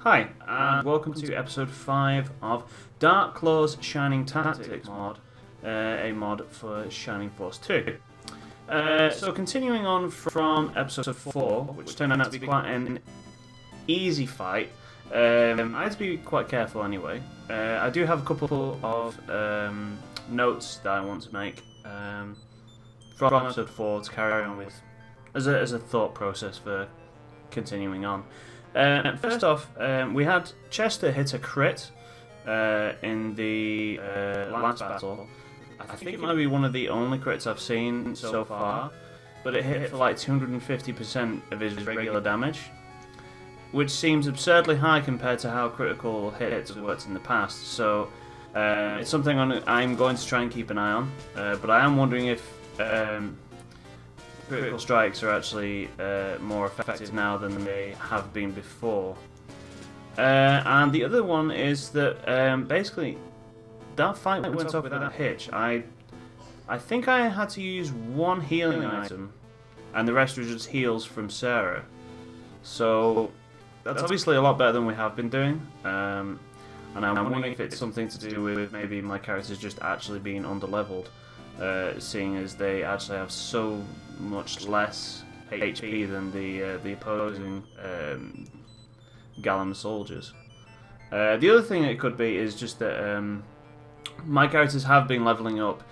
Hi, and welcome to episode 5 of Dark Claw's Shining Tactics mod, a mod for Shining Force 2. So continuing on from episode 4, which turned out to be quite an easy fight, I had to be quite careful anyway. I do have a couple of notes that I want to make from episode 4 to carry on with as a thought process for continuing on. First off, we had Chester hit a crit in the last battle. I think it might be one of the only crits I've seen so far, but it hit for like 250% of his regular damage, which seems absurdly high compared to how critical hits have worked in the past. So it's something I'm going to try and keep an eye on, but I am wondering if critical strikes are actually more effective now than they have been before. And the other one is that basically that fight went off without a hitch. I think I had to use one healing item, and the rest was just heals from Sarah. So that's obviously a lot better than we have been doing. And I'm wondering if it's something to do with maybe my characters just actually being underleveled. Seeing as they actually have so much less HP than the opposing Gallum soldiers. The other thing it could be is just that my characters have been leveling up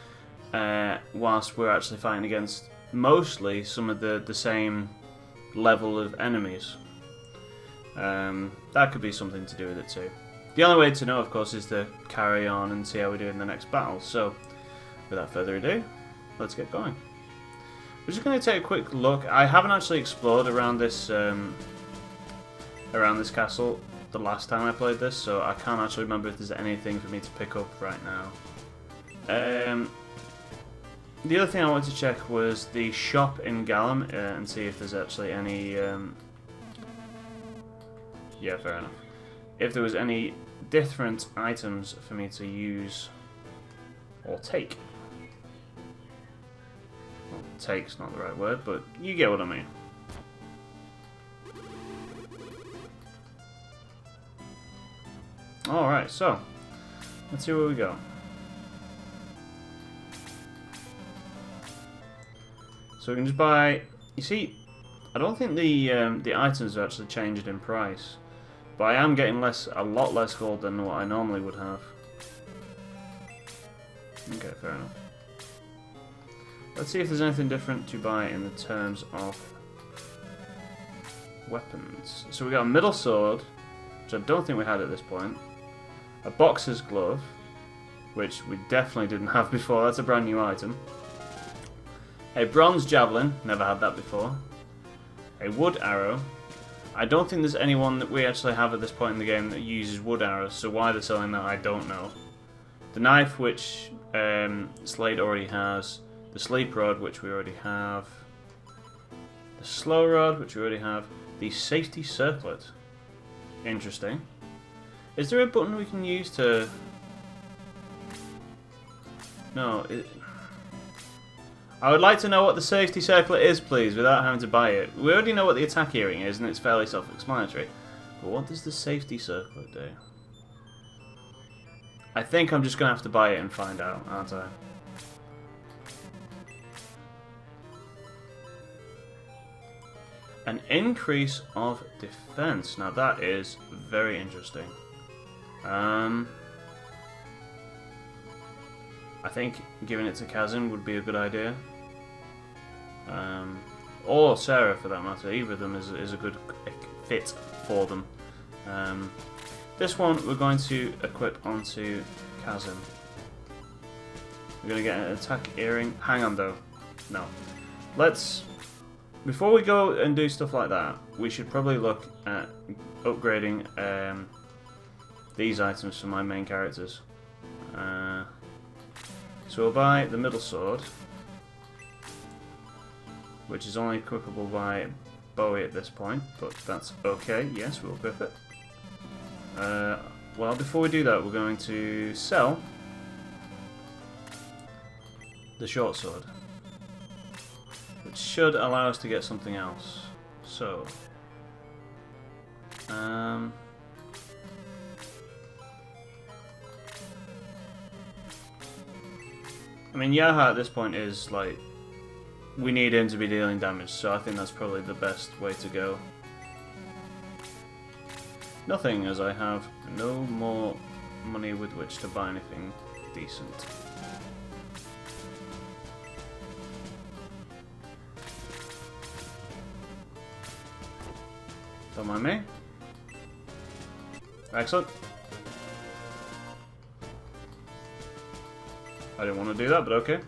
whilst we're actually fighting against mostly some of the same level of enemies. That could be something to do with it too. The only way to know, of course, is to carry on and see how we do in the next battle. So, without further ado, let's get going. We're just going to take a quick look. I haven't actually explored around this castle the last time I played this, so I can't actually remember if there's anything for me to pick up right now. The other thing I wanted to check was the shop in Gallum and see if there's actually any. Yeah, fair enough. If there was any different items for me to use or take. Well, take's not the right word, but you get what I mean. Alright, so let's see where we go. So we can just buy. You see, I don't think the items are actually changed in price, but I am getting a lot less gold than what I normally would have. Okay, fair enough. Let's see if there's anything different to buy in the terms of weapons. So we got a middle sword, which I don't think we had at this point. A boxer's glove, which we definitely didn't have before. That's a brand new item. A bronze javelin, never had that before. A wood arrow. I don't think there's anyone that we actually have at this point in the game that uses wood arrows, so why they're selling that I don't know. The knife, which Slade already has. The sleep rod, which we already have. The slow rod, which we already have. The safety circlet. Interesting. Is there a button we can use to... No. I would like to know what the safety circlet is, please, without having to buy it. We already know what the attack earring is, and it's fairly self-explanatory. But what does the safety circlet do? I think I'm just going to have to buy it and find out, aren't I? An increase of defense. Now that is very interesting. I think giving it to Kazin would be a good idea. Or Sarah, for that matter. Either of them is a good fit for them. This one we're going to equip onto Kazin. We're going to get an attack earring. Hang on though. No. Before we go and do stuff like that, we should probably look at upgrading these items for my main characters. So we'll buy the middle sword, which is only equipable by Bowie at this point, but that's okay. Yes, we'll equip it. Well, before we do that, we're going to sell the short sword, which should allow us to get something else. So, I mean, Yaha at this point is like, we need him to be dealing damage, so I think that's probably the best way to go. Nothing, as I have no more money with which to buy anything decent. Don't mind me. Excellent. I didn't want to do that, but okay.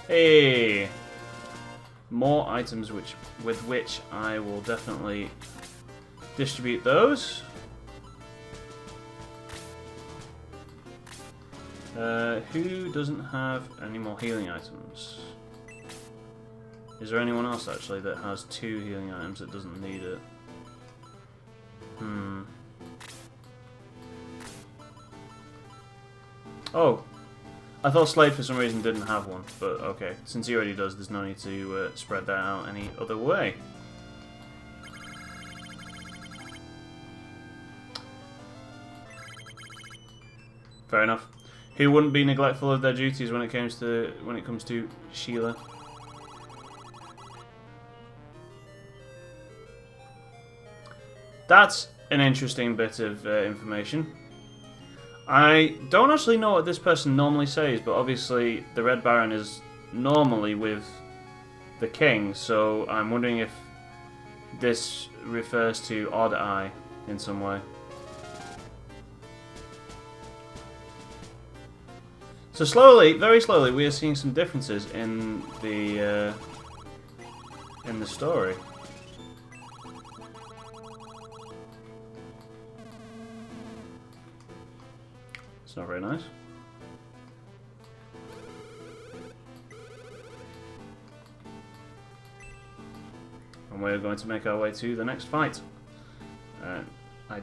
Hey! More items with which I will definitely distribute those. Who doesn't have any more healing items? Is there anyone else actually that has 2 healing items that doesn't need it? Oh, I thought Slade for some reason didn't have one, but okay. Since he already does, there's no need to spread that out any other way. Fair enough. Who wouldn't be neglectful of their duties when it comes to Sheila? That's an interesting bit of information. I don't actually know what this person normally says, but obviously the Red Baron is normally with the King, so I'm wondering if this refers to Odd Eye in some way. So slowly, very slowly, we are seeing some differences in the story. It's not very nice. And we're going to make our way to the next fight. I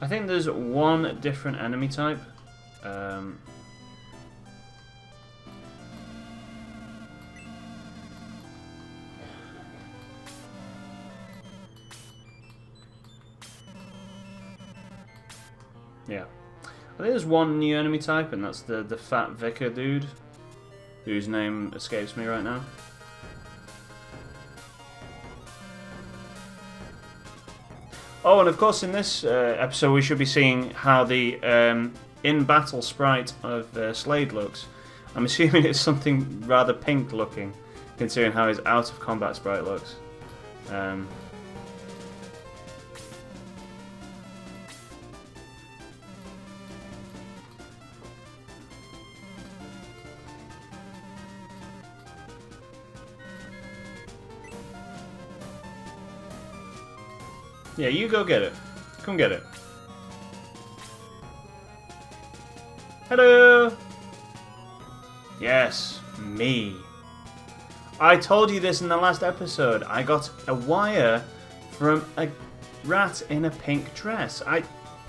think there's one different enemy type. Yeah. I think there's one new enemy type, and that's the fat vicar dude, whose name escapes me right now. Oh, and of course in this episode we should be seeing how the in-battle sprite of Slade looks. I'm assuming it's something rather pink looking, considering how his out-of-combat sprite looks. Yeah, you go get it. Come get it. Hello! Yes, me. I told you this in the last episode. I got a wire from a rat in a pink dress.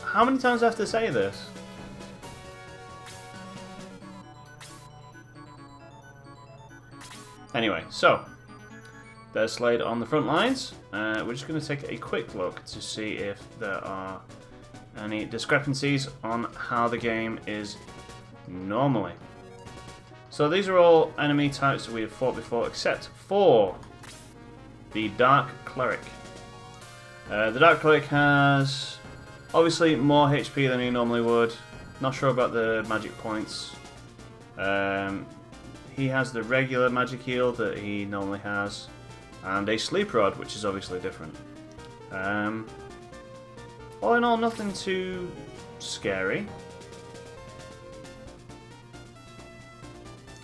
How many times do I have to say this? Anyway, so there's Slade on the front lines. We're just going to take a quick look to see if there are any discrepancies on how the game is normally. So these are all enemy types that we have fought before, except for the Dark Cleric. The Dark Cleric has obviously more HP than he normally would. Not sure about the magic points. He has the regular magic heal that he normally has, and a sleep rod, which is obviously different. All in all, nothing too scary.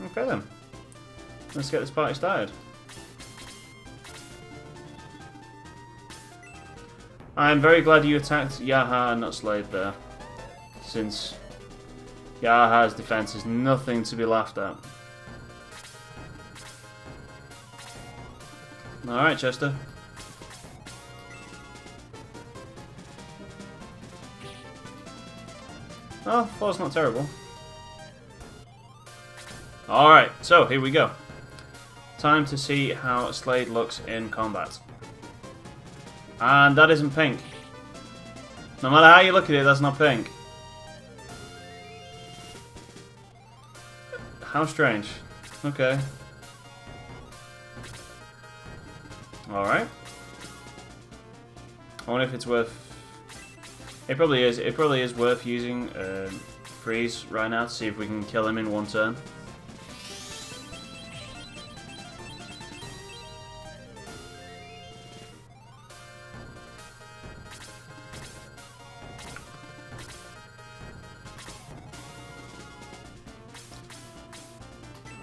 Okay then, let's get this party started. I'm very glad you attacked Yaha and not Slade there, since Yaha's defense is nothing to be laughed at. Alright, Chester. Oh, 4's not terrible. Alright, so here we go. Time to see how Slade looks in combat. And that isn't pink. No matter how you look at it, that's not pink. How strange. Okay. Alright. I wonder if it's worth... It probably is. It probably is worth using Freeze right now to see if we can kill him in one turn.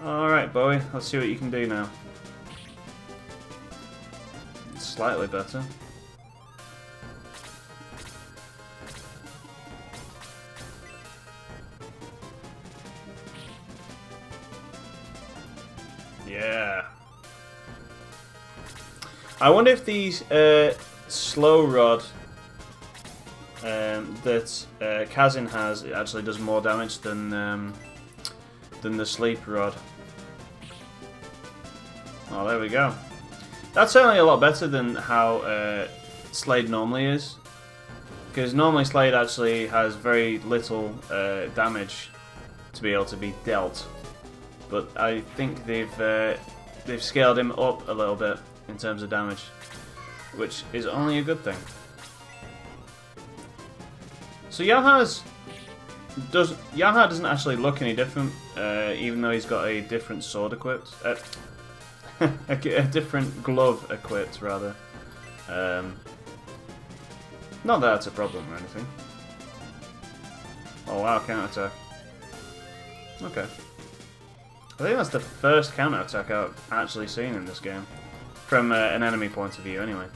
Alright, Bowie. Let's see what you can do now. Slightly better. Yeah. I wonder if these slow rod that Kazin has actually does more damage than the sleep rod. Oh, there we go. That's certainly a lot better than how Slade normally is, because normally Slade actually has very little damage to be able to be dealt. But I think they've scaled him up a little bit in terms of damage, which is only a good thing. So Yaha doesn't actually look any different, even though he's got a different sword equipped, a different glove equipped rather. Not that that's a problem or anything. Oh wow, counter-attack. Okay. I think that's the first counter-attack I've actually seen in this game. From an enemy point of view, anyway.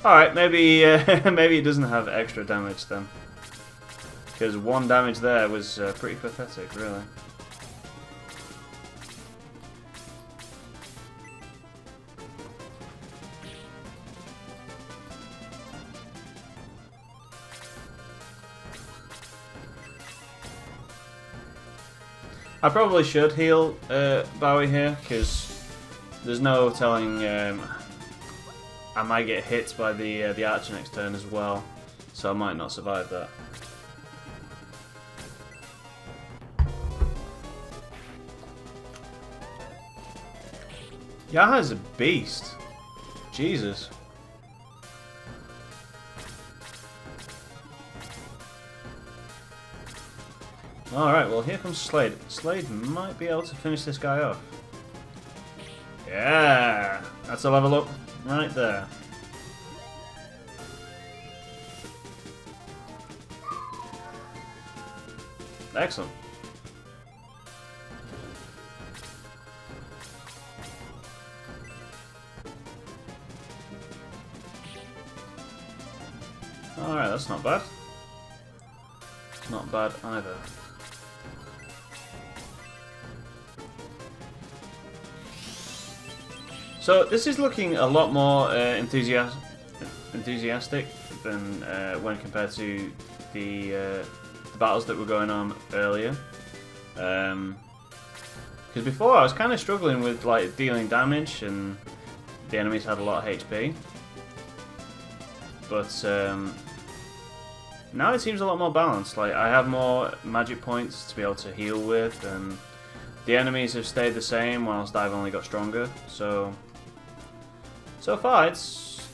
Alright, maybe maybe it doesn't have extra damage then. Because 1 damage there was pretty pathetic, really. I probably should heal Bowie here, because there's no telling. I might get hit by the archer next turn as well, so I might not survive that. Yaha's a beast. Jesus. Alright, well here comes Slade. Slade might be able to finish this guy off. Yeah! That's a level up right there. Excellent. Alright, that's not bad. Not bad either. So this is looking a lot more enthusiastic than when compared to the battles that were going on earlier. Because before I was kind of struggling with like dealing damage, and the enemies had a lot of HP. But now it seems a lot more balanced. Like I have more magic points to be able to heal with, and the enemies have stayed the same whilst I've only got stronger. So far, it's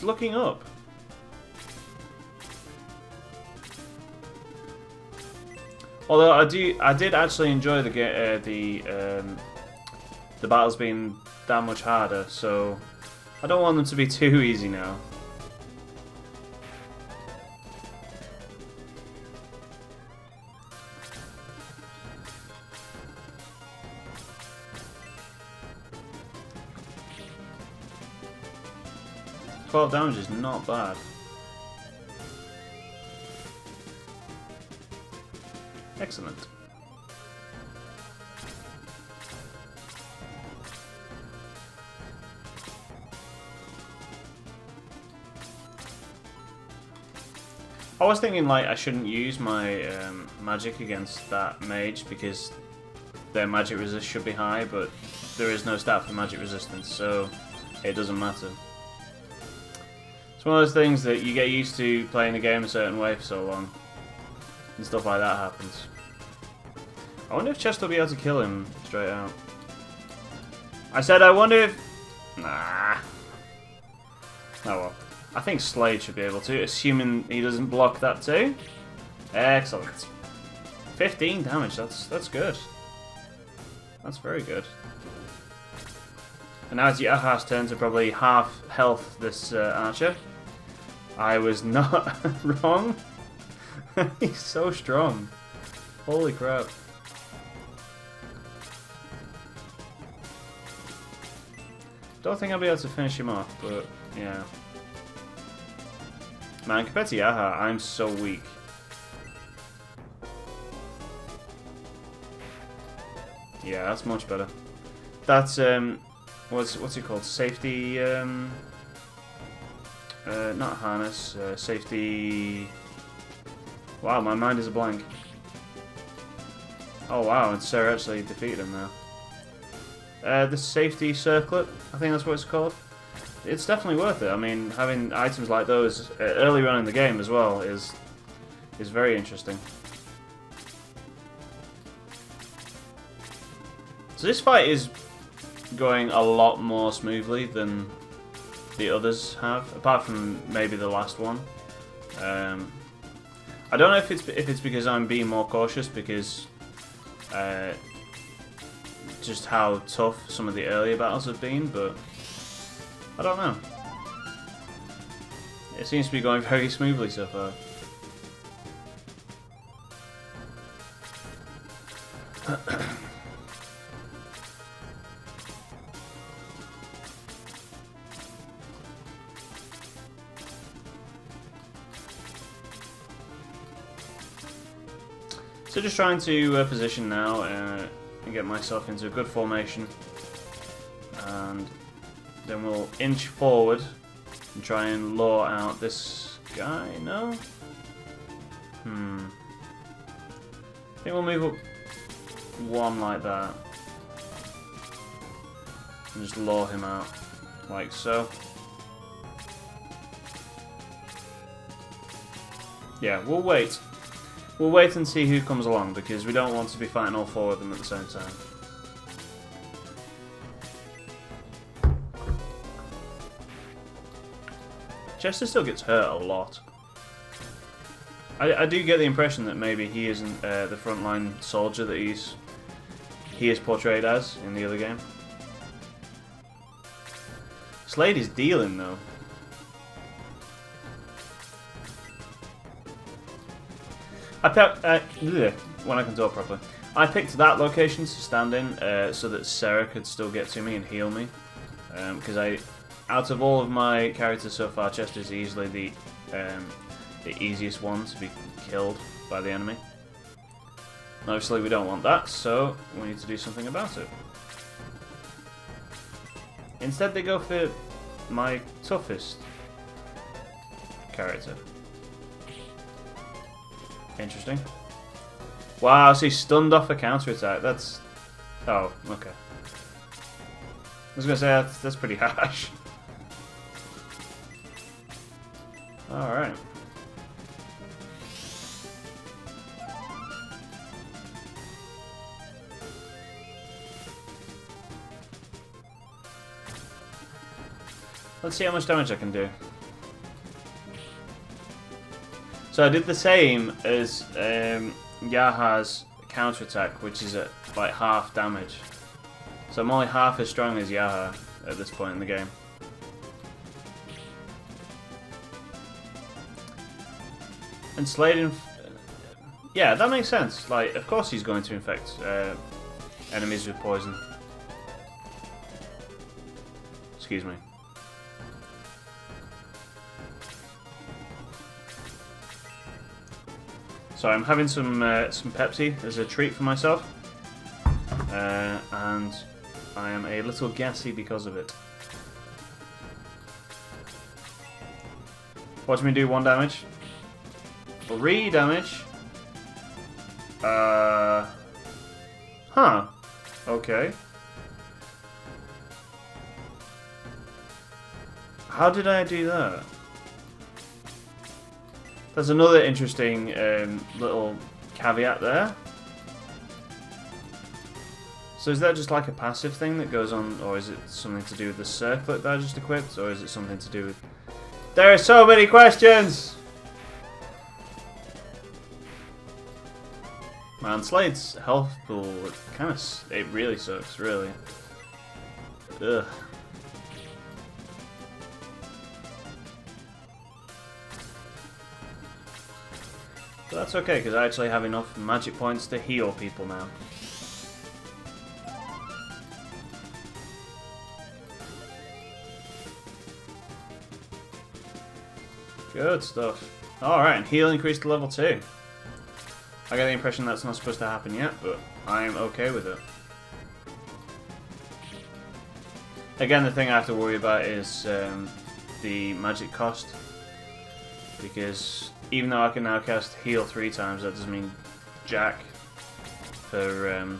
looking up. Although I did actually enjoy the battles being that much harder, so I don't want them to be too easy now. $12 damage is not bad. Excellent. I was thinking like I shouldn't use my magic against that mage because their magic resist should be high, but there is no stat for magic resistance, so it doesn't matter. It's one of those things that you get used to playing the game a certain way for so long. and stuff like that happens. I wonder if Chest will be able to kill him straight out. I said I wonder if... Nah. Oh well. I think Slade should be able to, assuming he doesn't block that too. Excellent. 15 damage, that's good. That's very good. And now it's Yaha's turn to probably half health this archer. I was not wrong. He's so strong. Holy crap. Don't think I'll be able to finish him off, but yeah. Man, compared to Yaha, I'm so weak. Yeah, that's much better. That's what's it called? Safety not harness, safety. Wow, my mind is a blank. Oh wow, and Sarah actually defeated him now. The safety circlet, I think that's what it's called. It's definitely worth it. I mean, having items like those earlier on in the game as well is very interesting. So this fight is going a lot more smoothly than the others have, apart from maybe the last one. I don't know if it's because I'm being more cautious because just how tough some of the earlier battles have been, but I don't know. It seems to be going very smoothly so far. So just trying to position now and get myself into a good formation, and then we'll inch forward and try and lure out this guy. No? I think we'll move up one like that and just lure him out like so. Yeah, we'll wait. We'll wait and see who comes along, because we don't want to be fighting all four of them at the same time. Chester still gets hurt a lot. I do get the impression that maybe he isn't the frontline soldier that he is portrayed as in the other game. Slade is dealing though. When I can talk properly. I picked that location to stand in so that Sarah could still get to me and heal me. Because out of all of my characters so far, Chester is easily the easiest one to be killed by the enemy. And obviously we don't want that, so we need to do something about it. Instead they go for my toughest character. Interesting. Wow, so he's stunned off a counter-attack. That's... Oh, okay. I was going to say, that's pretty harsh. Alright. Let's see how much damage I can do. So I did the same as Yaha's counter-attack, which is at like half damage. So I'm only half as strong as Yaha at this point in the game. And Slade, yeah, that makes sense. Like, of course he's going to infect enemies with poison. Excuse me. So I'm having some Pepsi as a treat for myself, and I am a little gassy because of it. Watch me do 1 damage. 3 damage. Huh. Okay. How did I do that? That's another interesting little caveat there. So is that just like a passive thing that goes on, or is it something to do with the circlet that I just equipped, or is it something to do with... There are so many questions! Man, Slade's health pool, it really sucks, really. Ugh. But that's okay, because I actually have enough magic points to heal people now. Good stuff. Alright, and heal increased to level 2. I get the impression that's not supposed to happen yet, but I'm okay with it. Again, the thing I have to worry about is the magic cost. Because even though I can now cast heal 3 times, that doesn't mean jack for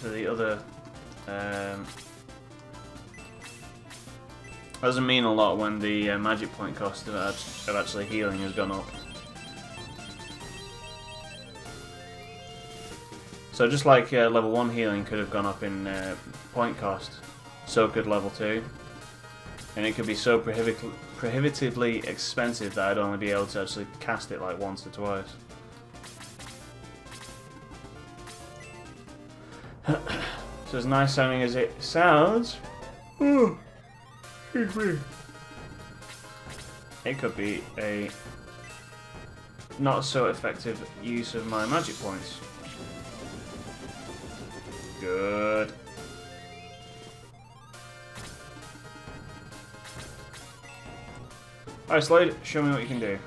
the other... doesn't mean a lot when the magic point cost of actually healing has gone up. So just like level 1 healing could have gone up in point cost, so could level 2. And it could be so prohibitively expensive that I'd only be able to actually cast it like once or twice. So as nice sounding as it sounds... Ooh. It could be a not so effective use of my magic points. Good. Alright, Slade, show me what you can do.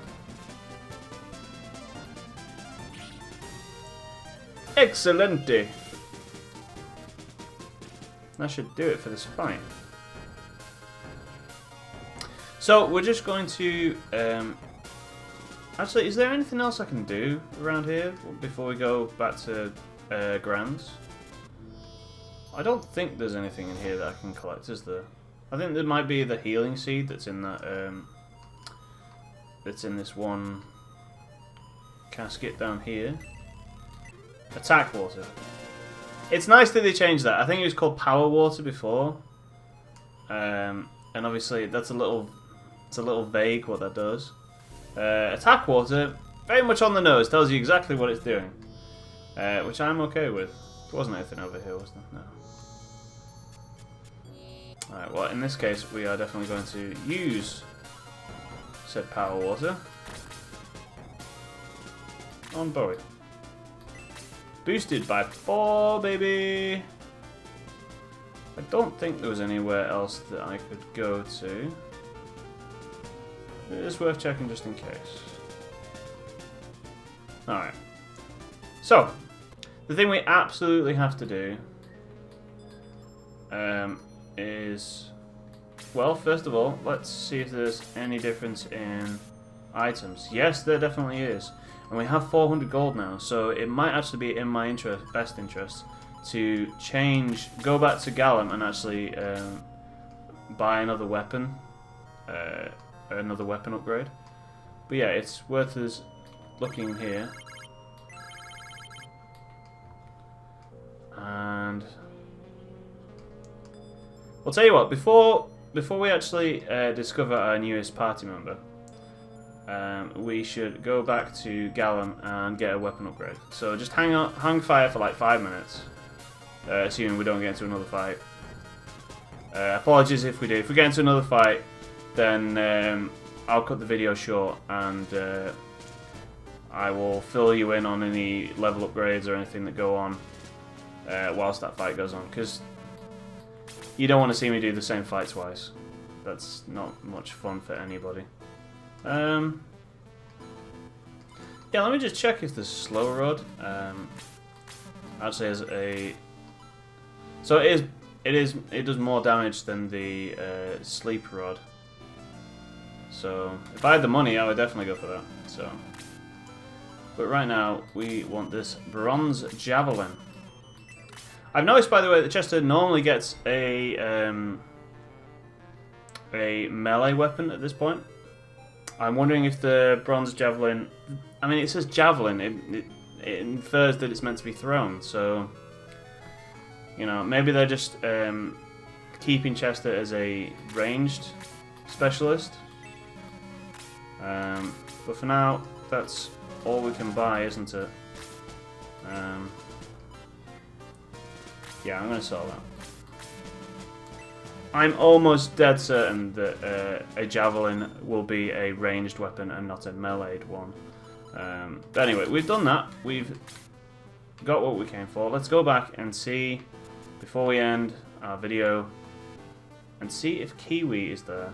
Excelente! That should do it for this fight. So, we're just going to... actually, is there anything else I can do around here before we go back to Grands? I don't think there's anything in here that I can collect, is there? I think there might be the healing seed that's in that... that's in this one casket down here. Attack water. It's nice that they changed that. I think it was called power water before. And obviously, that's a little... It's a little vague what that does. Attack water, very much on the nose, tells you exactly what it's doing. Which I'm okay with. There wasn't anything over here, was there? No. Alright, well in this case we are definitely going to use said power water on Bowie. Boosted by 4, baby! I don't think there was anywhere else that I could go to. It's worth checking just in case. Alright. So, the thing we absolutely have to do is... Well, first of all, let's see if there's any difference in items. Yes, there definitely is. And we have 400 gold now, so it might actually be in my best interest to go back to Gallum and actually buy another weapon. Another weapon upgrade. But yeah, it's worth us looking here. And I'll tell you what, before we actually discover our newest party member, we should go back to Gallum and get a weapon upgrade. So just hang fire for like 5 minutes, assuming we don't get into another fight. Apologies if we do. If we get into another fight, then I'll cut the video short and I will fill you in on any level upgrades or anything that go on whilst that fight goes on, because you don't want to see me do the same fight twice. That's not much fun for anybody. Yeah, let me just check if the slow rod actually has a... So it does more damage than the sleep rod. So if I had the money, I would definitely go for that. So, but right now we want this bronze javelin. I've noticed, by the way, that Chester normally gets a melee weapon at this point. I'm wondering if the bronze javelin... I mean, it says javelin. It infers that it's meant to be thrown, so... You know, maybe they're just keeping Chester as a ranged specialist. But for now, that's all we can buy, isn't it? Yeah, I'm going to sell that. I'm almost dead certain that a javelin will be a ranged weapon and not a meleeed one. But anyway, we've done that. We've got what we came for. Let's go back and see, before we end our video, and see if Kiwi is there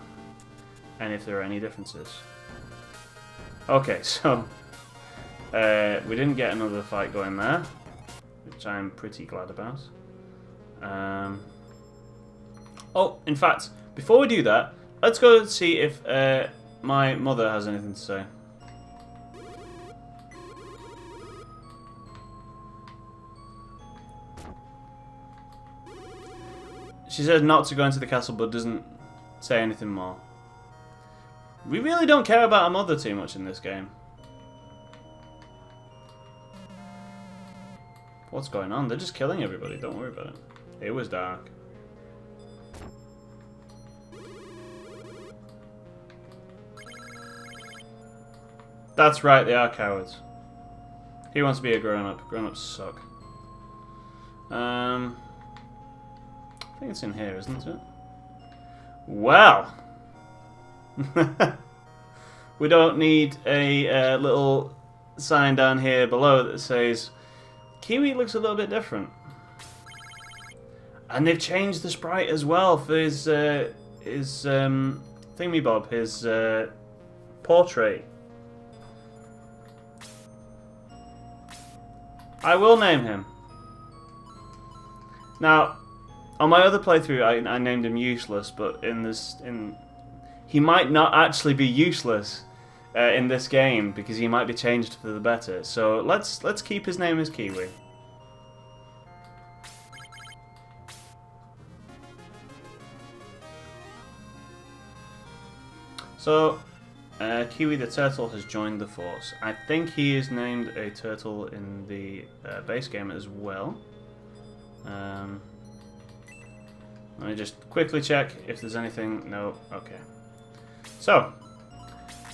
and if there are any differences. Okay, so we didn't get another fight going there, which I'm pretty glad about. Oh, in fact, before we do that, let's go see if my mother has anything to say. She says not to go into the castle, but doesn't say anything more. We really don't care about our mother too much in this game. What's going on? They're just killing everybody, don't worry about it. It was dark. That's right, they are cowards. He wants to be a grown-up. Grown-ups suck. I think it's in here, isn't it? Well! We don't need a little sign down here below that says Kiwi looks a little bit different. And they've changed the sprite as well for his thingy-bob, his portrait. I will name him. Now, on my other playthrough, I named him Useless, but he might not actually be useless in this game because he might be changed for the better. So let's keep his name as Kiwi. So Kiwi the turtle has joined the force. I think he is named a turtle in the base game as well. Let me just quickly check if there's anything. No, okay. So,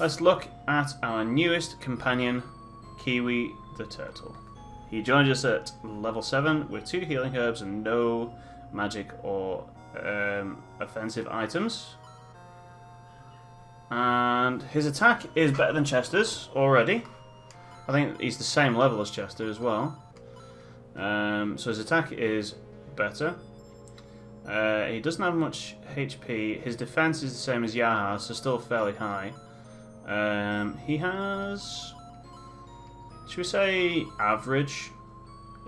let's look at our newest companion, Kiwi the turtle. He joined us at level 7 with 2 healing herbs and no magic or offensive items. And his attack is better than Chester's already. I think he's the same level as Chester as well. So his attack is better. He doesn't have much HP. His defense is the same as Yaha, so still fairly high. He has, should we say, average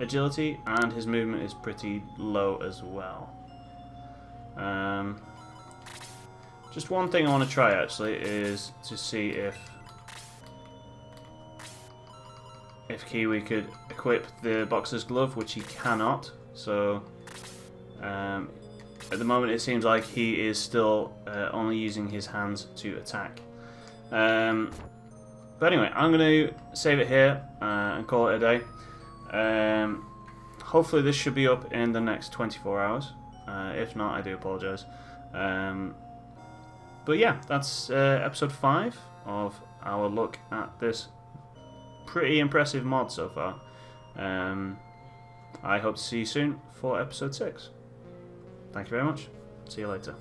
agility, and his movement is pretty low as well. Just one thing I want to try actually is to see if Kiwi could equip the boxer's glove, which he cannot. So at the moment it seems like he is still only using his hands to attack. But anyway, I'm going to save it here and call it a day. Hopefully this should be up in the next 24 hours. If not, I do apologise. But yeah, that's episode 5 of our look at this pretty impressive mod so far. I hope to see you soon for episode 6. Thank you very much. See you later.